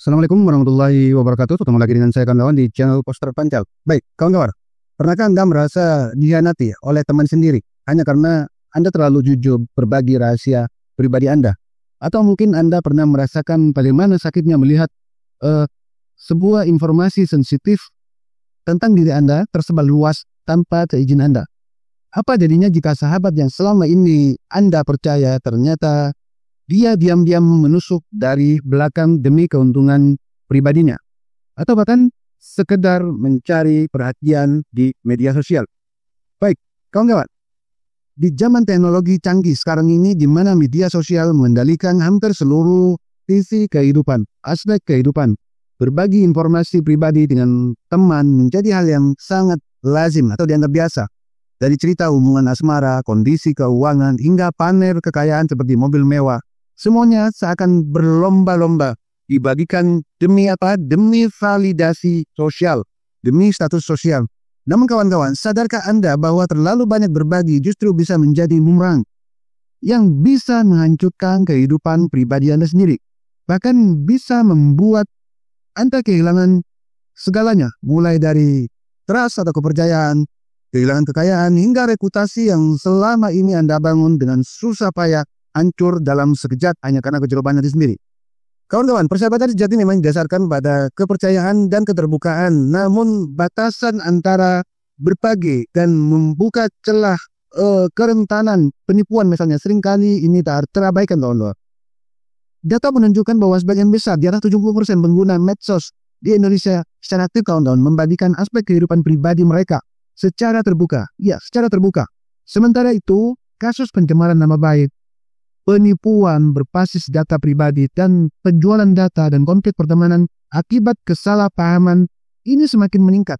Assalamualaikum warahmatullahi wabarakatuh. Ketemu lagi dengan saya kawan-kawan di channel Poster Pancal. Baik, kawan-kawan, pernahkah Anda merasa dikhianati oleh teman sendiri hanya karena Anda terlalu jujur berbagi rahasia pribadi Anda? Atau mungkin Anda pernah merasakan bagaimana sakitnya melihat sebuah informasi sensitif tentang diri Anda tersebar luas tanpa seizin Anda? Apa jadinya jika sahabat yang selama ini Anda percaya ternyata dia diam-diam menusuk dari belakang demi keuntungan pribadinya, atau bahkan sekedar mencari perhatian di media sosial? Baik, kawan-kawan, di zaman teknologi canggih sekarang ini di mana media sosial mengendalikan hampir seluruh sisi kehidupan, aspek kehidupan, berbagi informasi pribadi dengan teman menjadi hal yang sangat lazim atau dianggap biasa. Dari cerita hubungan asmara, kondisi keuangan, hingga pamer kekayaan seperti mobil mewah, semuanya seakan berlomba-lomba dibagikan demi apa? Demi validasi sosial, demi status sosial. Namun kawan-kawan, sadarkah Anda bahwa terlalu banyak berbagi justru bisa menjadi bumerang yang bisa menghancurkan kehidupan pribadi Anda sendiri? Bahkan bisa membuat Anda kehilangan segalanya, mulai dari trust atau kepercayaan, kehilangan kekayaan, hingga reputasi yang selama ini Anda bangun dengan susah payah hancur dalam sekejap hanya karena kejerobohan hati sendiri. Kawan-kawan, persahabatan sejati memang didasarkan pada kepercayaan dan keterbukaan. Namun batasan antara berbagi dan membuka celah kerentanan penipuan misalnya seringkali ini tak terabaikan, kawan-kawan. Data menunjukkan bahwa sebagian besar, di atas 70% pengguna medsos di Indonesia secara aktif, kawan-kawan, membagikan aspek kehidupan pribadi mereka secara terbuka. Ya, secara terbuka. Sementara itu, kasus pencemaran nama baik, penipuan berbasis data pribadi, dan penjualan data dan konflik pertemanan akibat kesalahpahaman ini semakin meningkat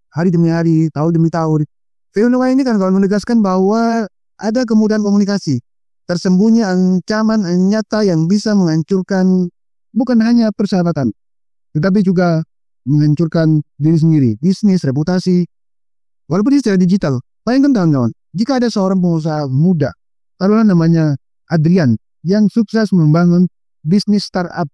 hari demi hari, tahun demi tahun. Fenomena ini kan kalau menegaskan bahwa ada kemudahan komunikasi, tersembunyi ancaman nyata yang bisa menghancurkan bukan hanya persahabatan, tetapi juga menghancurkan diri sendiri, bisnis, reputasi, walaupun ini secara digital. Bayangkan kawan-kawan, jika ada seorang pengusaha muda, taruhlah namanya Adrian, yang sukses membangun bisnis startup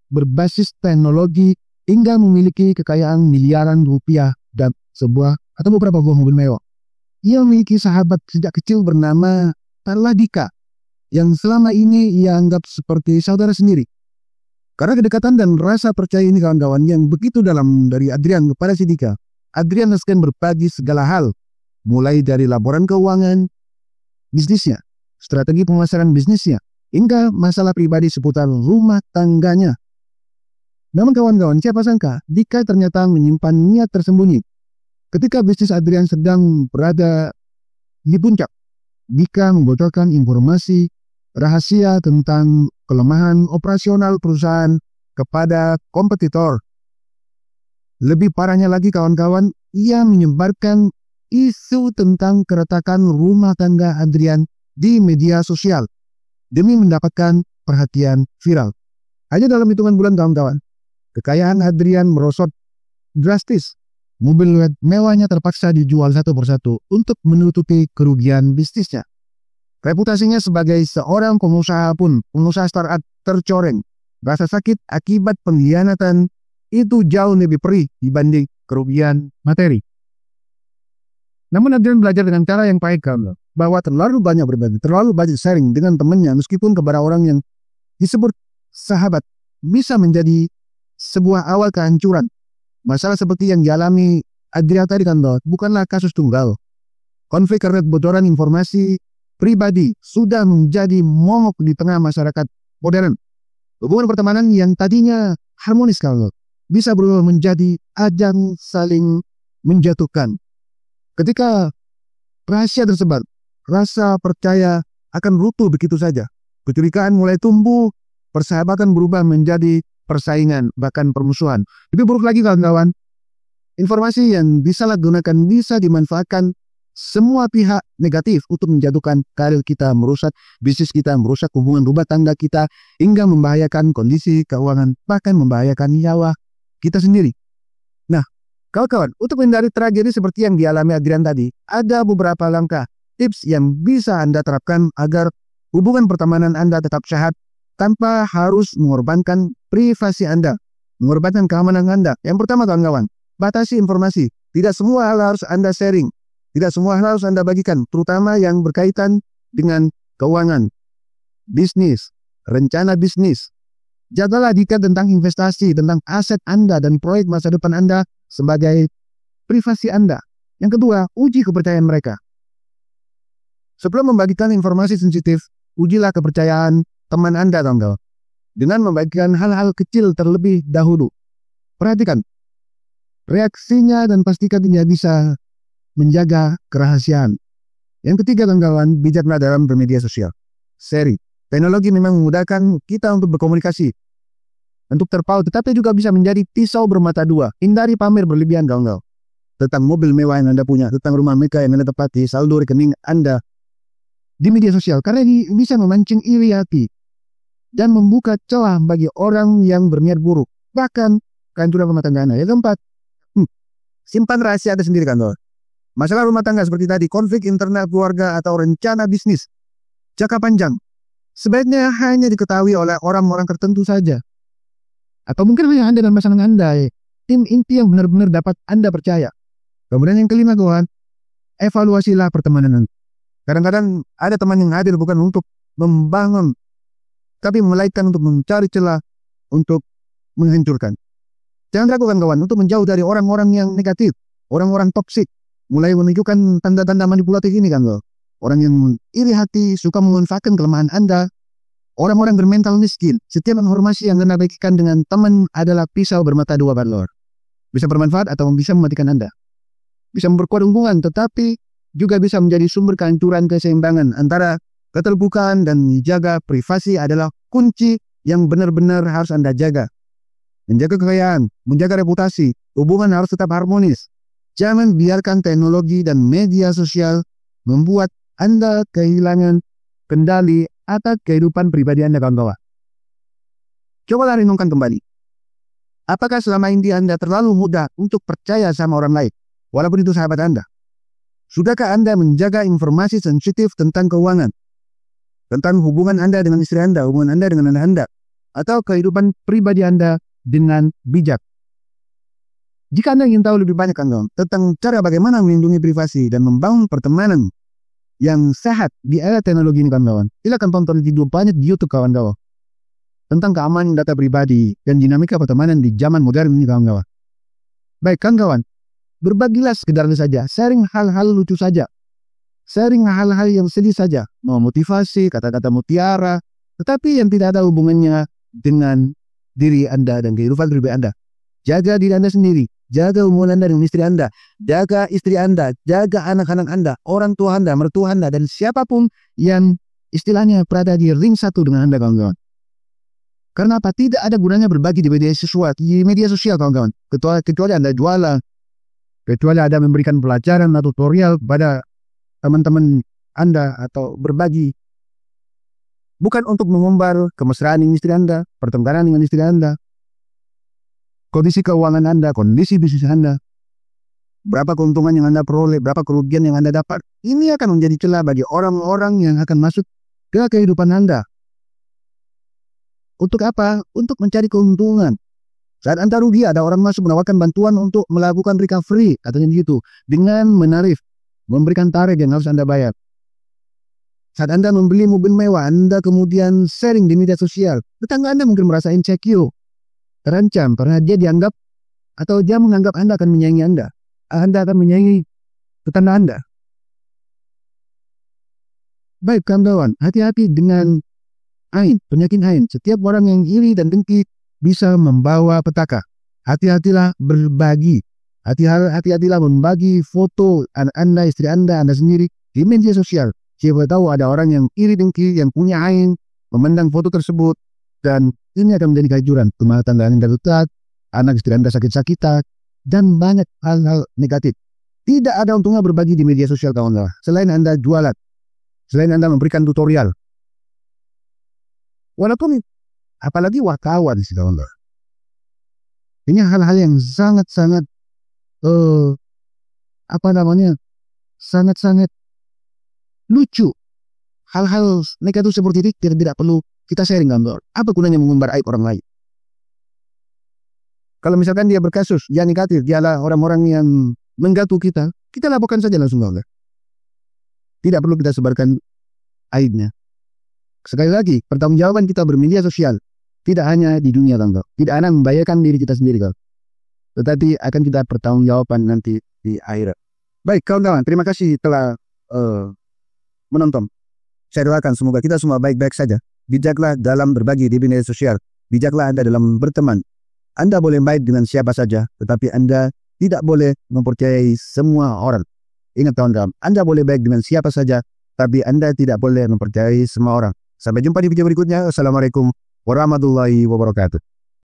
berbasis teknologi hingga memiliki kekayaan miliaran rupiah dan sebuah atau beberapa buah mobil mewah. Ia memiliki sahabat sejak kecil bernama taruhlah Dika, yang selama ini ia anggap seperti saudara sendiri. Karena kedekatan dan rasa percaya ini kawan-kawan yang begitu dalam dari Adrian kepada si Dika, Adrian akan berbagi segala hal, mulai dari laporan keuangan bisnisnya, strategi pemasaran bisnisnya, hingga masalah pribadi seputar rumah tangganya. Namun kawan-kawan, siapa sangka Dika ternyata menyimpan niat tersembunyi. Ketika bisnis Adrian sedang berada di puncak, Dika membocorkan informasi rahasia tentang kelemahan operasional perusahaan kepada kompetitor. Lebih parahnya lagi kawan-kawan, ia menyebarkan isu tentang keretakan rumah tangga Adrian di media sosial demi mendapatkan perhatian viral. Hanya dalam hitungan bulan kawan-kawan, kekayaan Adrian merosot drastis. Mobil mewahnya terpaksa dijual satu persatu untuk menutupi kerugian bisnisnya. Reputasinya sebagai seorang pengusaha pun, pengusaha startup, tercoreng. Rasa sakit akibat pengkhianatan itu jauh lebih perih dibanding kerugian materi. Namun Adrian belajar dengan cara yang baik, bahwa terlalu banyak berbagi, terlalu banyak sharing dengan temannya meskipun kepada orang yang disebut sahabat bisa menjadi sebuah awal kehancuran. Masalah seperti yang dialami Adrian tadi bukanlah kasus tunggal. Konflik karena kebocoran informasi pribadi sudah menjadi momok di tengah masyarakat modern. Hubungan pertemanan yang tadinya harmonis bisa berubah menjadi ajang saling menjatuhkan. Ketika rahasia tersebar, rasa percaya akan runtuh begitu saja. Kecurigaan mulai tumbuh, persahabatan berubah menjadi persaingan, bahkan permusuhan. Lebih buruk lagi kawan-kawan, informasi yang disalahgunakan bisa dimanfaatkan semua pihak negatif untuk menjatuhkan karir kita, merusak bisnis kita, merusak hubungan rumah tangga kita, hingga membahayakan kondisi keuangan, bahkan membahayakan nyawa kita sendiri. Nah, kawan-kawan, untuk menghindari tragedi seperti yang dialami Adrian tadi, ada beberapa langkah tips yang bisa Anda terapkan agar hubungan pertemanan Anda tetap sehat, tanpa harus mengorbankan privasi Anda, mengorbankan keamanan Anda. Yang pertama kawan-kawan, batasi informasi. Tidak semua hal harus Anda sharing. Tidak semua hal harus Anda bagikan, terutama yang berkaitan dengan keuangan, bisnis, rencana bisnis. Jagalah detail tentang investasi, tentang aset Anda dan proyek masa depan Anda sebagai privasi Anda. Yang kedua, uji kepercayaan mereka. Sebelum membagikan informasi sensitif, ujilah kepercayaan teman Anda, kawan-kawan, dengan membagikan hal-hal kecil terlebih dahulu. Perhatikan reaksinya dan pastikan dia bisa menjaga kerahasiaan. Yang ketiga, kawan-kawan, bijaklah dalam bermedia sosial. Sharing. Teknologi memang memudahkan kita untuk berkomunikasi, untuk terpaut, tetapi juga bisa menjadi pisau bermata dua. Hindari pamer berlebihan, kawan-kawan, tentang mobil mewah yang Anda punya, tentang rumah mewah yang Anda tempati, saldo rekening Anda di media sosial, karena ini bisa memancing iri hati dan membuka celah bagi orang yang berniat buruk, bahkan kehancuran rumah tangga Anda. Yang keempat, simpan rahasia Anda sendiri, kawan-kawan. Masalah rumah tangga seperti tadi, konflik internal keluarga atau rencana bisnis jangka panjang, sebaiknya hanya diketahui oleh orang-orang tertentu saja. Atau mungkin hanya Anda dan pasangan Anda, tim inti yang benar-benar dapat Anda percaya. Kemudian yang kelima, kawan, evaluasilah pertemanan Anda. Kadang-kadang ada teman yang hadir bukan untuk membangun, tapi melainkan untuk mencari celah untuk menghancurkan. Jangan ragukan, kawan, untuk menjauh dari orang-orang yang negatif, orang-orang toksik, mulai menunjukkan tanda-tanda manipulatif ini, kan, kawan. Orang yang iri hati, suka memanfaatkan kelemahan Anda. Orang-orang bermental miskin. Setiap informasi yang Anda bagikan dengan teman adalah pisau bermata dua, Lord. Bisa bermanfaat atau bisa mematikan Anda. Bisa memperkuat hubungan, tetapi juga bisa menjadi sumber kehancuran keseimbangan antara keterbukaan dan menjaga privasi adalah kunci yang benar-benar harus Anda jaga. Menjaga kekayaan, menjaga reputasi, hubungan harus tetap harmonis. Jangan biarkan teknologi dan media sosial membuat Anda kehilangan kendali atas kehidupan pribadi Anda, kawan-kawan. Cobalah renungkan kembali. Apakah selama ini Anda terlalu mudah untuk percaya sama orang lain, walaupun itu sahabat Anda? Sudahkah Anda menjaga informasi sensitif tentang keuangan, tentang hubungan Anda dengan istri Anda, hubungan Anda dengan anak Anda, atau kehidupan pribadi Anda dengan bijak? Jika Anda ingin tahu lebih banyak, kawan-kawan, tentang cara bagaimana melindungi privasi dan membangun pertemanan yang sehat di era teknologi ini, kawan-kawan, silakan tonton video banyak di YouTube, kawan-kawan, tentang keamanan data pribadi dan dinamika pertemanan di zaman modern ini, kawan-kawan. Baik, kawan-kawan, berbagilah sekedar saja, sharing hal-hal lucu saja, sharing hal-hal yang sedih saja, mau motivasi, kata-kata mutiara, tetapi yang tidak ada hubungannya dengan diri Anda dan kehidupan pribadi Anda. Jaga diri Anda sendiri, jaga hubungan Anda dengan istri Anda, jaga istri Anda, jaga anak-anak Anda, orang tua Anda, mertua Anda, dan siapapun yang istilahnya berada di ring satu dengan Anda, kawan-kawan. Karena apa? Tidak ada gunanya berbagi di media sosial, kawan-kawan. Kecuali Anda jualan, kecuali Anda memberikan pelajaran atau tutorial pada teman-teman Anda atau berbagi. Bukan untuk mengumbar kemesraan dengan istri Anda, pertengkaran dengan istri Anda, kondisi keuangan Anda, kondisi bisnis Anda, berapa keuntungan yang Anda peroleh, berapa kerugian yang Anda dapat. Ini akan menjadi celah bagi orang-orang yang akan masuk ke kehidupan Anda. Untuk apa? Untuk mencari keuntungan. Saat Anda rugi, ada orang masuk menawarkan bantuan untuk melakukan recovery, katanya begitu, dengan menarif, memberikan tarif yang harus Anda bayar. Saat Anda membeli mobil mewah, Anda kemudian sharing di media sosial, tetangga Anda mungkin merasa insecure, terancam karena dia dianggap atau dia menganggap Anda akan menyayangi Anda. Anda akan menyayangi tetangga Anda. Baik, kawan-kawan, hati-hati dengan ain, penyakit ain. Setiap orang yang iri dan dengki bisa membawa petaka. Hati-hatilah berbagi. Hati-hatilah membagi foto Anda, istri Anda sendiri di media sosial. Siapa tahu ada orang yang iri dengki, yang punya ain, memandang foto tersebut, dan ini akan menjadi kehancuran. Rumah tangga Anda rusak, anak istri Anda sakit-sakitan, dan banyak hal-hal negatif. Tidak ada untungnya berbagi di media sosial, kawan-kawan. Selain Anda jualan, selain Anda memberikan tutorial. Walaupun, apalagi wartawan sih, kawan-kawan. Ini hal-hal yang sangat-sangat, sangat-sangat lucu. Hal-hal negatif seperti ini tidak perlu kita sharing kawan. Apa gunanya mengumbar aib orang lain? Kalau misalkan dia berkasus, dia negatif, dialah orang-orang yang menggatu kita laporkan saja langsung kawan. Tidak perlu kita sebarkan aibnya. Sekali lagi, pertanggungjawaban kita bermedia sosial tidak hanya di dunia kawan. Tidak hanya membahayakan diri kita sendiri kawan, tetapi akan kita pertanggungjawaban nanti di akhirat. Baik kawan-kawan, terima kasih telah menonton. Saya doakan semoga kita semua baik-baik saja. Bijaklah dalam berbagi di media sosial. Bijaklah Anda dalam berteman. Anda boleh baik dengan siapa saja, tetapi Anda tidak boleh mempercayai semua orang. Ingat kawan-kawan, Anda boleh baik dengan siapa saja, tapi Anda tidak boleh mempercayai semua orang. Sampai jumpa di video berikutnya. Assalamualaikum warahmatullahi wabarakatuh.